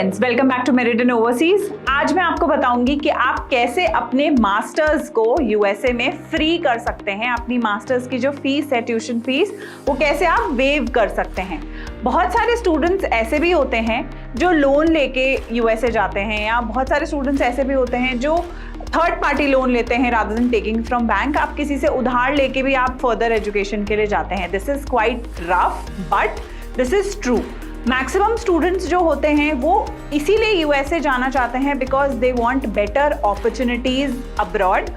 Friends, welcome back to Meridian Overseas. आज मैं आपको बताऊंगी कि आप कैसे अपने मास्टर्स को यूएसए में फ्री कर सकते हैं। अपनी मास्टर्स की जो फीस है, ट्यूशन फीस, वो कैसे आप वेव कर सकते हैं। बहुत सारे स्टूडेंट्स ऐसे भी होते हैं जो लोन लेके यूएसए जाते हैं, या बहुत सारे स्टूडेंट्स ऐसे भी होते हैं जो थर्ड पार्टी लोन लेते हैं rather than taking from bank. आप किसी से उधार लेके भी आप फर्दर एजुकेशन के लिए जाते हैं। This is quite rough but this is true. Maximum students जो होते हैं वो इसीलिए यूएसए जाना चाहते हैं because they want better opportunities abroad,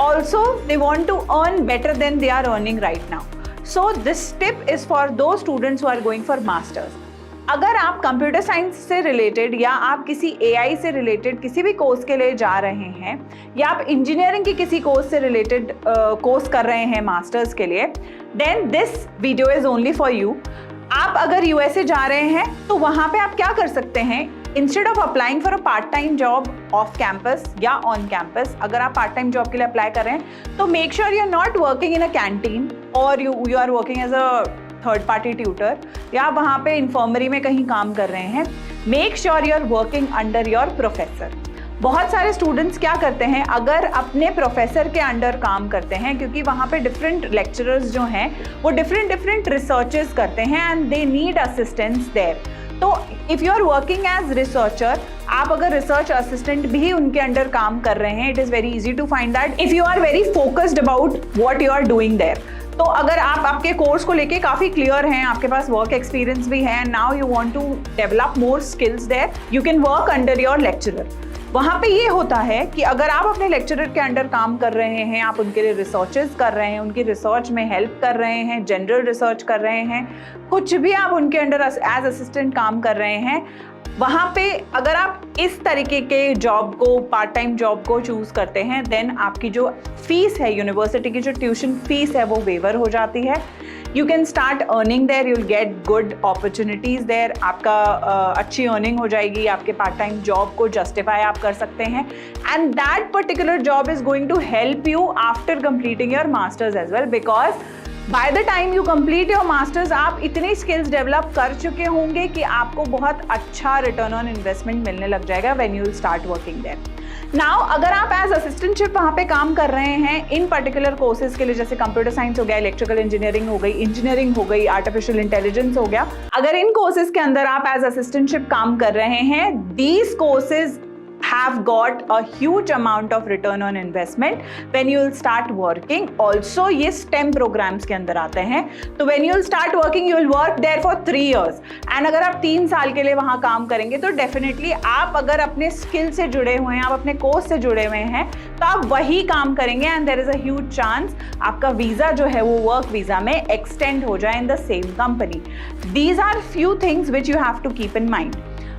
also they want to earn better than they are earning right now. So this tip is for those students who are going for masters. अगर आप computer science से related या आप किसी AI से related किसी भी course के लिए जा रहे हैं, या आप इंजीनियरिंग के किसी कोर्स से रिलेटेड कोर्स कर रहे हैं मास्टर्स के लिए, then this video is only for you. आप अगर यूएसए जा रहे हैं तो वहां पे आप क्या कर सकते हैं, instead of applying for a part time job off campus या ऑन कैंपस, अगर आप पार्ट टाइम जॉब के लिए अप्लाई कर रहे हैं तो make sure you are not working in a canteen और you are working as a third party tutor, या वहां पे इन्फर्मरी में कहीं काम कर रहे हैं। Make sure you are working under your professor. बहुत सारे स्टूडेंट्स क्या करते हैं, अगर अपने प्रोफेसर के अंडर काम करते हैं, क्योंकि वहाँ पे डिफरेंट लेक्चरर्स जो हैं वो डिफरेंट रिसर्चेस करते हैं and they need assistance there. तो if you are working as researcher, आप अगर रिसर्च असिस्टेंट भी उनके अंडर काम कर रहे हैं, it is very easy to find that if you are very focused about what you are doing there. तो अगर आप आपके कोर्स को लेके काफ़ी क्लियर हैं, आपके पास वर्क एक्सपीरियंस भी है, now you want to develop more skills there, you can work under your lecturer. वहाँ पे ये होता है कि अगर आप अपने लेक्चरर के अंडर काम कर रहे हैं, आप उनके लिए रिसर्चेस कर रहे हैं, उनकी रिसर्च में हेल्प कर रहे हैं, जनरल रिसर्च कर रहे हैं, कुछ भी आप उनके अंडर एज असिस्टेंट काम कर रहे हैं, वहाँ पे अगर आप इस तरीके के जॉब को, पार्ट टाइम जॉब को चूज करते हैं, देन आपकी जो फीस है, यूनिवर्सिटी की जो ट्यूशन फीस है, वो वेवर हो जाती है। You can start earning there, you'll get good opportunities there. आपका अच्छी अर्निंग हो जाएगी, आपके पार्ट टाइम जॉब को जस्टिफाई आप कर सकते हैं, and that particular job is going to help you after completing your masters as well, because by the time you complete your masters आप इतनी स्किल्स डेवलप कर चुके होंगे कि आपको बहुत अच्छा रिटर्न ऑन इन्वेस्टमेंट मिलने लग जाएगा when you will start working there. Now अगर आप एज असिस्टेंटशिप वहाँ पे काम कर रहे हैं इन पर्टिकुलर कोर्सेज के लिए, जैसे कंप्यूटर साइंस हो गया, इलेक्ट्रिकल इंजीनियरिंग हो गई, आर्टिफिशियल इंटेलिजेंस हो गया, अगर इन कोर्सेज के अंदर आप एज असिस्टेंटशिप काम कर रहे हैं, these courses have got a huge amount of return on investment when you will start working. Also ये STEM programs के अंदर आते हैं, तो when you will start working you will work there for 3 years, and अगर आप 3 साल के लिए वहाँ काम करेंगे तो डेफिनेटली आप अगर अपने स्किल से जुड़े हुए हैं, आप अपने कोर्स से जुड़े हुए हैं, तो आप वही काम करेंगे and there is a huge chance आपका वीजा जो है वो वर्क वीजा में एक्सटेंड हो जाए in the same company. These are few things which you have to keep in mind.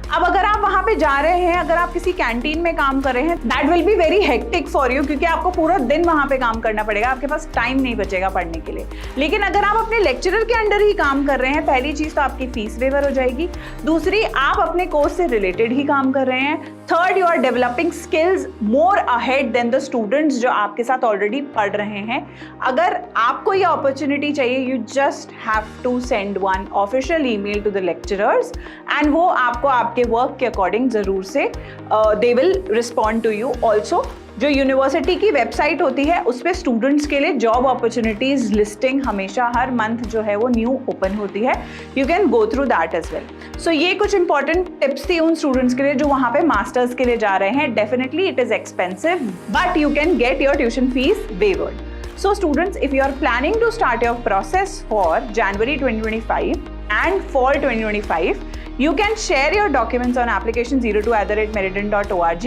अब अगर आप वहाँ पे जा रहे हैं, अगर आप किसी कैंटीन में काम कर रहे हैं, that will be very hectic for you, क्योंकि आपको पूरा दिन वहाँ पे काम करना पड़ेगा, आपके पास टाइम नहीं बचेगा पढ़ने के लिए। लेकिन अगर आप अपने लेक्चरर के अंडर ही काम कर रहे हैं, पहली चीज़ तो आपकी फीस वेवर हो जाएगी, दूसरी आप अपने कोर्स से रिलेटेड ही काम कर रहे हैं, third you are developing skills more ahead than the students जो आपके साथ ऑलरेडी पढ़ रहे हैं। अगर आपको ये अपॉर्चुनिटी चाहिए, you just have to send one official email to the lecturers and वो आपको आपके वर्क के अकॉर्डिंग जरूर से they will respond to you. Also जो यूनिवर्सिटी की वेबसाइट होती है उस पर स्टूडेंट्स के लिए जॉब अपॉर्चुनिटीज लिस्टिंग हमेशा हर मंथ जो है वो न्यू ओपन होती है, you can go through that as well. So ये कुछ इंपॉर्टेंट टिप्स थी उन स्टूडेंट्स के लिए जो वहाँ पे मास्टर्स के लिए जा रहे हैं। Definitely it is expensive but you can get your tuition fees wayward. So students, if you are planning to start your process for January 2025 and fall 2025, you can share your documents on application02@meridian.org.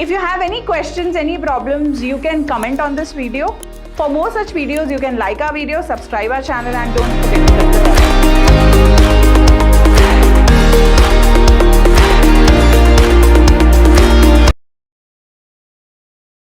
If you have any questions, any problems, you can comment on this video. For more such videos, you can like our video, subscribe our channel, and don't forget to click the bell.